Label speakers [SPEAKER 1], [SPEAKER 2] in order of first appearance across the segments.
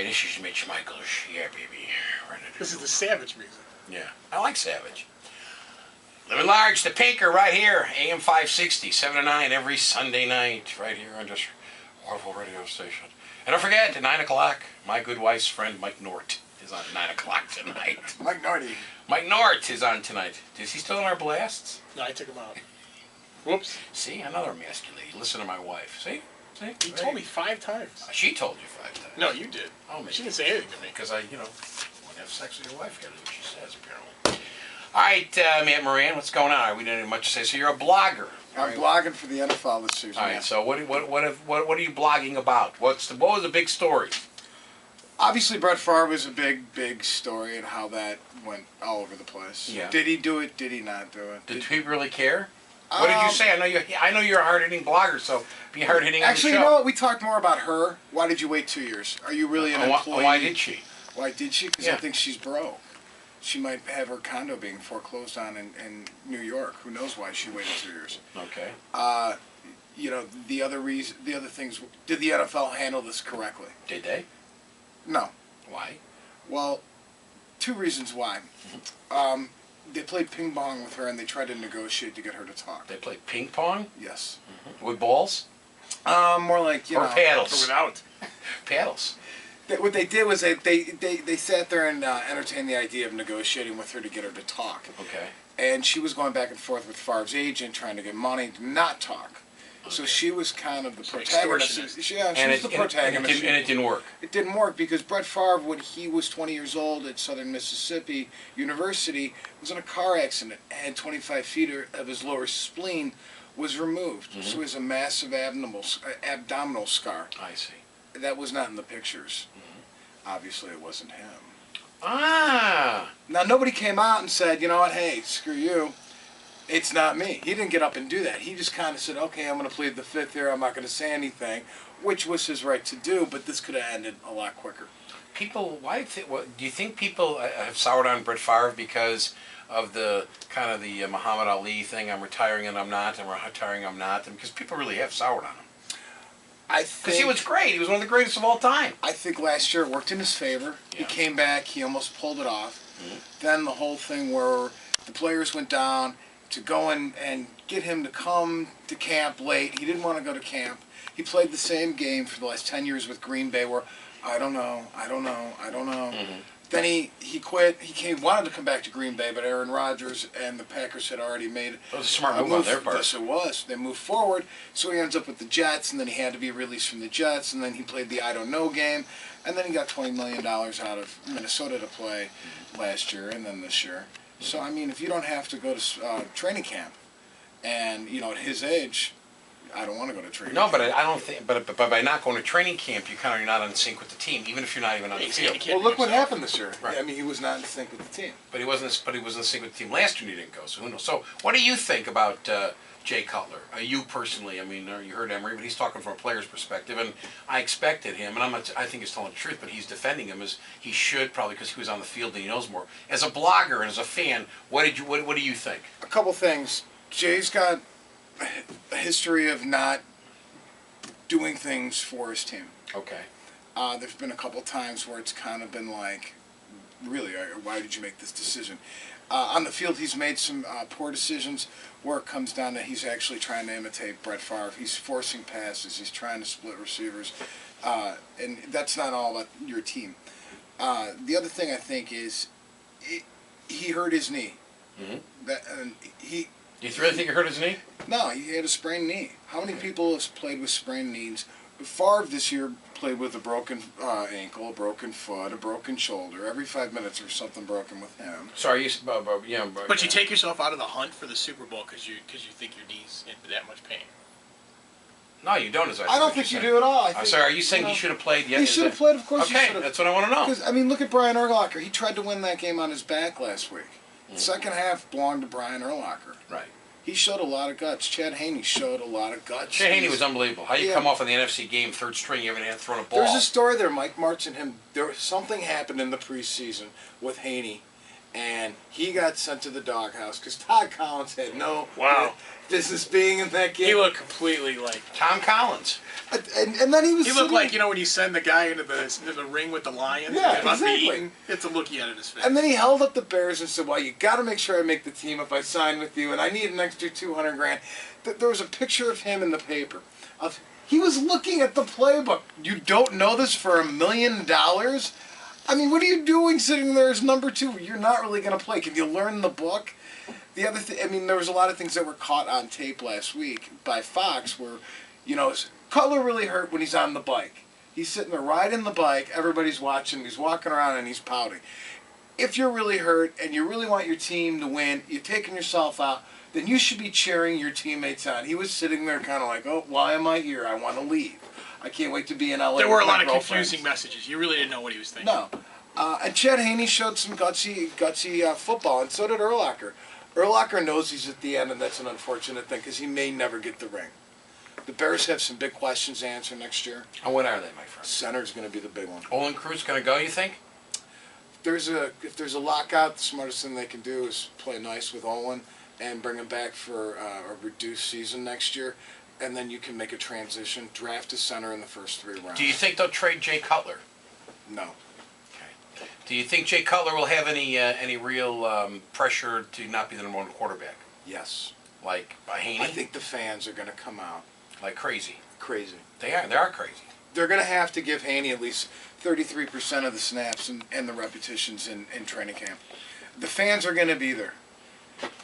[SPEAKER 1] Hey, this is Mitch Michaels. Yeah, baby.
[SPEAKER 2] This is the Savage music.
[SPEAKER 1] Yeah, I like Savage. Living large, the Pinker, right here, AM 560, 7 to 9 every Sunday night, right here on this wonderful radio station. And don't forget, at 9 o'clock, my good wife's friend Mike Nort is on at 9 o'clock tonight.
[SPEAKER 2] Mike Norty.
[SPEAKER 1] Mike Nort is on tonight. Is he still in our blasts?
[SPEAKER 2] No, I took him out. Whoops.
[SPEAKER 1] See, another masculine. Listen to my wife. See?
[SPEAKER 2] He told me 5 times.
[SPEAKER 1] She told you 5 times.
[SPEAKER 2] No, you did.
[SPEAKER 1] Oh, maybe.
[SPEAKER 2] She didn't say anything to me.
[SPEAKER 1] Because I, want to have sex with your wife. You got to do what she says, apparently. All right, Matt Moran, what's going on? We didn't have much to say. So you're a blogger.
[SPEAKER 3] I'm blogging for the NFL this season.
[SPEAKER 1] All right. So what are you blogging about? What was the big story?
[SPEAKER 3] Obviously, Brett Favre was a big story, and how that went all over the place.
[SPEAKER 1] Yeah.
[SPEAKER 3] Did he do it? Did he not do it?
[SPEAKER 1] Did people really care? What did you say? I know you're a hard-hitting blogger, so be hard-hitting on the show.
[SPEAKER 3] Actually, you know what? We talked more about her. Why did you wait 2 years? Are you really an employee?
[SPEAKER 1] Why did she?
[SPEAKER 3] Why did she? Because I think she's broke. She might have her condo being foreclosed on in New York. Who knows why she waited 2 years?
[SPEAKER 1] Okay.
[SPEAKER 3] The other things. Did the NFL handle this correctly?
[SPEAKER 1] Did they?
[SPEAKER 3] No.
[SPEAKER 1] Why?
[SPEAKER 3] Well, 2 reasons why. They played ping pong with her, and they tried to negotiate to get her to talk.
[SPEAKER 1] They played ping pong?
[SPEAKER 3] Yes.
[SPEAKER 1] With balls?
[SPEAKER 3] More like,
[SPEAKER 1] or paddles?
[SPEAKER 2] Or without.
[SPEAKER 1] Paddles.
[SPEAKER 3] What they did was they sat there and entertained the idea of negotiating with her to get her to talk.
[SPEAKER 1] Okay.
[SPEAKER 3] And she was going back and forth with Favre's agent, trying to get money to not talk. Okay. So she was kind of the protagonist. She was the protagonist.
[SPEAKER 1] And it didn't work.
[SPEAKER 3] It didn't work because Brett Favre, when he was 20 years old at Southern Mississippi University, was in a car accident, had 25 feet of his lower spleen was removed. Mm-hmm. So he has a massive abdominal scar.
[SPEAKER 1] I see.
[SPEAKER 3] That was not in the pictures. Mm-hmm. Obviously, it wasn't him.
[SPEAKER 1] Ah!
[SPEAKER 3] Now, nobody came out and said, you know what, hey, screw you. It's not me. He didn't get up and do that. He just kind of said, okay, I'm going to plead the fifth here. I'm not going to say anything, which was his right to do, but this could have ended a lot quicker.
[SPEAKER 1] People, do you think people have soured on Brett Favre because of the kind of the Muhammad Ali thing, I'm retiring and I'm not, I'm retiring, I'm not, and because people really have soured on him? Because he was great. He was one of the greatest of all time.
[SPEAKER 3] I think last year it worked in his favor. Yeah. He came back. He almost pulled it off. Mm-hmm. Then the whole thing where the players went down to go and get him to come to camp late. He didn't want to go to camp. He played the same game for the last 10 years with Green Bay where, I don't know. Mm-hmm. Then he quit. He wanted to come back to Green Bay, but Aaron Rodgers and the Packers had already made
[SPEAKER 1] it was a smart move on their part.
[SPEAKER 3] Yes, it was. They moved forward, so he ends up with the Jets, and then he had to be released from the Jets, and then he played the I don't know game, and then he got $20 million out of Minnesota to play last year and then this year. So, I mean, if you don't have to go to training camp, and, at his age, I don't want to go to training camp.
[SPEAKER 1] No, but I don't think. But by not going to training camp, you're not in sync with the team, even if you're not even on the field.
[SPEAKER 3] Well, look what happened this year.
[SPEAKER 1] Right.
[SPEAKER 3] I mean, he was not in sync with the team.
[SPEAKER 1] But he wasn't. But he was in sync with the team last year. And he didn't go. So who knows? So what do you think about Jay Cutler? You personally? I mean, you heard Emery, but he's talking from a player's perspective, and I expected him, and I think he's telling the truth, but he's defending him as he should, probably because he was on the field and he knows more. As a blogger and as a fan, what do you think?
[SPEAKER 3] A couple things. Jay's got a history of not doing things for his team.
[SPEAKER 1] Okay.
[SPEAKER 3] There's been a couple times where it's kind of been like, really, why did you make this decision? On the field, he's made some poor decisions where it comes down to he's actually trying to imitate Brett Favre. He's forcing passes. He's trying to split receivers. And that's not all about your team. The other thing I think is he hurt his knee. Mm-hmm.
[SPEAKER 1] You really think he hurt his knee?
[SPEAKER 3] No, he had a sprained knee. How many people have played with sprained knees? Favre this year played with a broken ankle, a broken foot, a broken shoulder. Every 5 minutes there's something broken with him.
[SPEAKER 1] Sorry,
[SPEAKER 2] But you take yourself out of the hunt for the Super Bowl because you think your knee's in that much pain.
[SPEAKER 1] No, you don't.
[SPEAKER 3] I don't think you do at all.
[SPEAKER 1] I'm sorry. Are you saying he should have played?
[SPEAKER 3] He should have played. Of course, he should have.
[SPEAKER 1] Okay, that's what I want to know.
[SPEAKER 3] Because I mean, look at Brian Urlacher. He tried to win that game on his back last week. The second half belonged to Brian Urlacher.
[SPEAKER 1] Right.
[SPEAKER 3] He showed a lot of guts. Chad Haney showed a lot of guts.
[SPEAKER 1] Chad Haney was unbelievable. How you come off in the NFC game, third string, you haven't thrown a ball.
[SPEAKER 3] There's a story there, Mike Martz and him. Something happened in the preseason with Haney, and he got sent to the doghouse because Todd Collins had no business being in that game.
[SPEAKER 2] He looked completely like
[SPEAKER 1] Tom Collins.
[SPEAKER 3] And then he was.
[SPEAKER 2] He looked like, when you send the guy into the ring with the Lions.
[SPEAKER 3] Yeah,
[SPEAKER 2] about to be
[SPEAKER 3] exactly.
[SPEAKER 2] eaten, it's a look he had in his face.
[SPEAKER 3] And then he held up the Bears and said, "Well, you got to make sure I make the team if I sign with you, and I need an extra $200,000." There was a picture of him in the paper. He was looking at the playbook. You don't know this for $1 million? I mean, what are you doing sitting there as number 2? You're not really going to play. Can you learn the book? The other thing, I mean, there was a lot of things that were caught on tape last week by Fox where, Cutler really hurt when he's on the bike. He's sitting there riding the bike, everybody's watching, he's walking around and he's pouting. If you're really hurt and you really want your team to win, you're taking yourself out, then you should be cheering your teammates on. He was sitting there kind of like, oh, why am I here? I want to leave. I can't wait to be in LA.
[SPEAKER 2] There were a
[SPEAKER 3] with my
[SPEAKER 2] lot of
[SPEAKER 3] girlfriends."
[SPEAKER 2] confusing messages. You really didn't know what he was thinking.
[SPEAKER 3] No. And Chad Haney showed some gutsy football, and so did Urlacher. Urlacher knows he's at the end, and that's an unfortunate thing because he may never get the ring. The Bears have some big questions to answer next year.
[SPEAKER 1] And what are they, my friend?
[SPEAKER 3] Center's going to be the big one.
[SPEAKER 1] Olin Cruz going to go, you think?
[SPEAKER 3] If there's a lockout, the smartest thing they can do is play nice with Olin and bring him back for a reduced season next year, and then you can make a transition. Draft a center in the first 3 rounds.
[SPEAKER 1] Do you think they'll trade Jay Cutler?
[SPEAKER 3] No.
[SPEAKER 1] Okay. Do you think Jay Cutler will have any real pressure to not be the number 1 quarterback?
[SPEAKER 3] Yes.
[SPEAKER 1] Like by Haney?
[SPEAKER 3] I think the fans are going to come out.
[SPEAKER 1] Like crazy.
[SPEAKER 3] Crazy.
[SPEAKER 1] They are crazy.
[SPEAKER 3] They're going to have to give Haney at least 33% of the snaps and the repetitions in training camp. The fans are going to be there.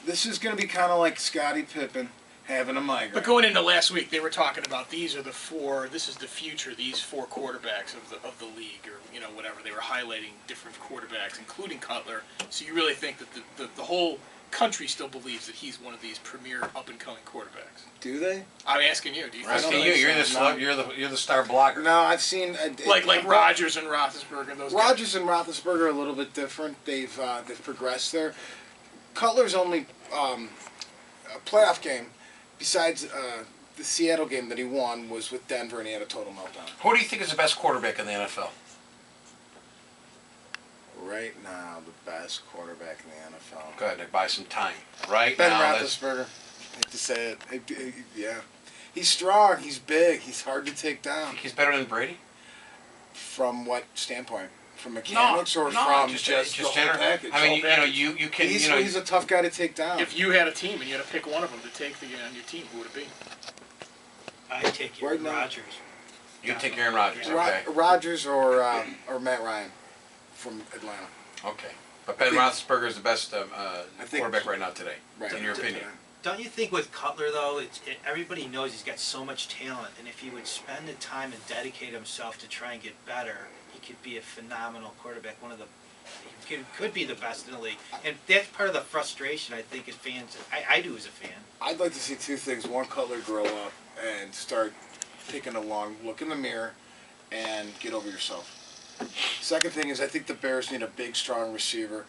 [SPEAKER 3] This is going to be kind of like Scottie Pippen having a migraine.
[SPEAKER 2] But going into last week, they were talking about this is the future, these 4 quarterbacks of the league, or whatever. They were highlighting different quarterbacks, including Cutler. So you really think that the whole country still believes that he's one of these premier up-and-coming quarterbacks?
[SPEAKER 3] Do they?
[SPEAKER 2] I'm asking you. Do you
[SPEAKER 1] I'm
[SPEAKER 2] think
[SPEAKER 1] asking you. You're the star blogger.
[SPEAKER 3] No, I've seen
[SPEAKER 2] like Rodgers and Roethlisberger, those guys?
[SPEAKER 3] Rodgers and Roethlisberger are a little bit different. They've progressed there. Cutler's only a playoff game, besides the Seattle game that he won, was with Denver, and he had a total meltdown.
[SPEAKER 1] Who do you think is the best quarterback in the NFL?
[SPEAKER 3] Right now, the best quarterback in the NFL.
[SPEAKER 1] Go ahead, Nick, buy some time. Right
[SPEAKER 3] Ben
[SPEAKER 1] now,
[SPEAKER 3] Roethlisberger. I hate to say it. Yeah. He's strong. He's big. He's hard to take down.
[SPEAKER 1] he's better than Brady?
[SPEAKER 3] From what standpoint? From mechanics from just the whole package?
[SPEAKER 1] I mean, you can.
[SPEAKER 3] He's a tough guy to take down.
[SPEAKER 2] If you had a team and you had to pick one of them to take on your team, who would it be?
[SPEAKER 4] I'd take Aaron Rodgers.
[SPEAKER 1] You'd take Aaron Rodgers,
[SPEAKER 4] Yeah.
[SPEAKER 1] okay.
[SPEAKER 3] Rodgers or Matt Ryan from Atlanta.
[SPEAKER 1] Okay. But Ben Roethlisberger is the best
[SPEAKER 3] think-
[SPEAKER 1] quarterback right now today,
[SPEAKER 3] Right.
[SPEAKER 1] in your opinion.
[SPEAKER 4] Don't you think with Cutler, though, everybody knows he's got so much talent, and if he would spend the time and dedicate himself to try and get better, he could be a phenomenal quarterback, he could be the best in the league. And that's part of the frustration, I think, as fans, I do as a fan.
[SPEAKER 3] I'd like to see 2 things. One, Cutler grow up and start taking a long look in the mirror and get over yourself. Second thing is I think the Bears need a big, strong receiver.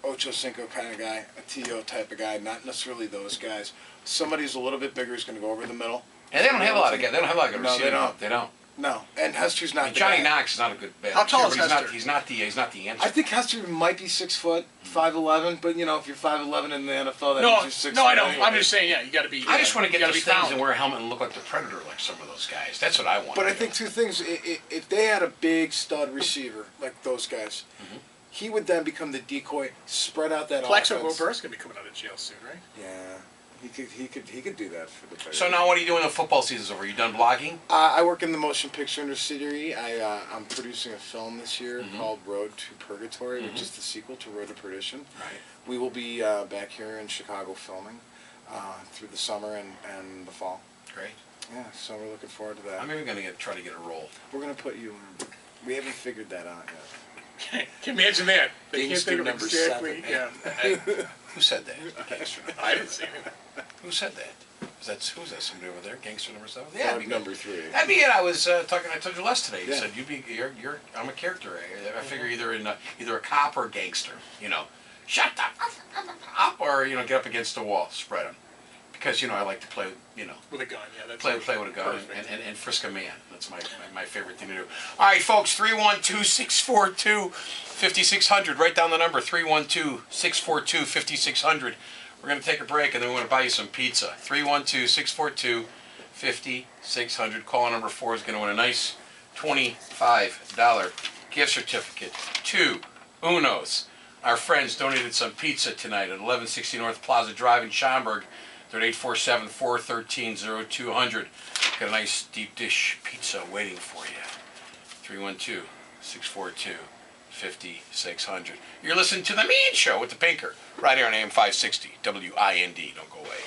[SPEAKER 3] Ocho Cinco kind of guy, a T.O. type of guy, not necessarily those guys. Somebody who's a little bit bigger is going to go over the middle.
[SPEAKER 1] And they don't have a lot of guys. They don't have a lot of
[SPEAKER 3] No,
[SPEAKER 1] receivers.
[SPEAKER 3] they don't.
[SPEAKER 1] They don't.
[SPEAKER 3] No, and Hester's not the
[SPEAKER 1] Johnny
[SPEAKER 3] guy.
[SPEAKER 1] Knox is not a good bad
[SPEAKER 2] How tall
[SPEAKER 1] receiver,
[SPEAKER 2] is
[SPEAKER 1] but
[SPEAKER 2] Hester?
[SPEAKER 1] He's not the answer.
[SPEAKER 3] I think Hester might be 6 foot, 5'11", but if you're 5'11" in the NFL, that
[SPEAKER 2] No,
[SPEAKER 3] means you're 6
[SPEAKER 2] no,
[SPEAKER 3] foot
[SPEAKER 2] I know.
[SPEAKER 3] anyway.
[SPEAKER 2] I'm just saying, you got to be.
[SPEAKER 1] I just want to
[SPEAKER 2] you
[SPEAKER 1] get
[SPEAKER 2] gotta
[SPEAKER 1] those
[SPEAKER 2] be
[SPEAKER 1] things
[SPEAKER 2] found.
[SPEAKER 1] and wear a helmet and look like the Predator, like some of those guys. That's what I want.
[SPEAKER 3] But
[SPEAKER 1] to
[SPEAKER 3] I
[SPEAKER 1] do.
[SPEAKER 3] think 2 things. If they had a big stud receiver like those guys, he would then become the decoy, spread out that
[SPEAKER 2] Plexico
[SPEAKER 3] offense.
[SPEAKER 2] Burr's gonna be coming out of jail soon, right?
[SPEAKER 3] Yeah, he could do that for the Bears.
[SPEAKER 1] So now, what are you doing when the football season's over? You done blogging?
[SPEAKER 3] I work in the motion picture industry. I'm producing a film this year called Road to Purgatory, which is the sequel to Road to Perdition.
[SPEAKER 1] Right.
[SPEAKER 3] We will be back here in Chicago filming through the summer and the fall.
[SPEAKER 1] Great.
[SPEAKER 3] Yeah, so we're looking forward to that.
[SPEAKER 1] I'm even going to try to get a role.
[SPEAKER 3] We're gonna put you in. We haven't figured that out yet.
[SPEAKER 2] Can you imagine that? They can't
[SPEAKER 3] Gangster
[SPEAKER 2] think of
[SPEAKER 3] number
[SPEAKER 2] exactly.
[SPEAKER 3] 7.
[SPEAKER 2] Yeah.
[SPEAKER 1] Who said that? Gangster.
[SPEAKER 2] I didn't see anything.
[SPEAKER 1] Who said that? Who's that? Somebody over there? Gangster number 7?
[SPEAKER 3] Yeah,
[SPEAKER 1] that'd be good.
[SPEAKER 3] number 3.
[SPEAKER 1] That'd be it. I was talking. I told you Les today. You
[SPEAKER 3] Yeah.
[SPEAKER 1] said I'm a character. I figure either a cop or a gangster. Shut the up, or get up against the wall, spread them. Because I like to play.
[SPEAKER 2] With a gun, yeah. That's
[SPEAKER 1] Play with a gun
[SPEAKER 2] perfect.
[SPEAKER 1] and frisk a man. That's my favorite thing to do. All right, folks, 312-642-5600. Write down the number, 312-642-5600. We're going to take a break, and then we're going to buy you some pizza. 312-642-5600. 5600. Caller number 4 is going to win a nice $25 gift certificate to Uno's. Our friends donated some pizza tonight at 1160 North Plaza Drive in Schaumburg. They're at 847-413-0200. Got a nice deep dish pizza waiting for you. 312-642-5600. You're listening to The Mean Show with the Pinker right here on AM 560 WIND. Don't go away.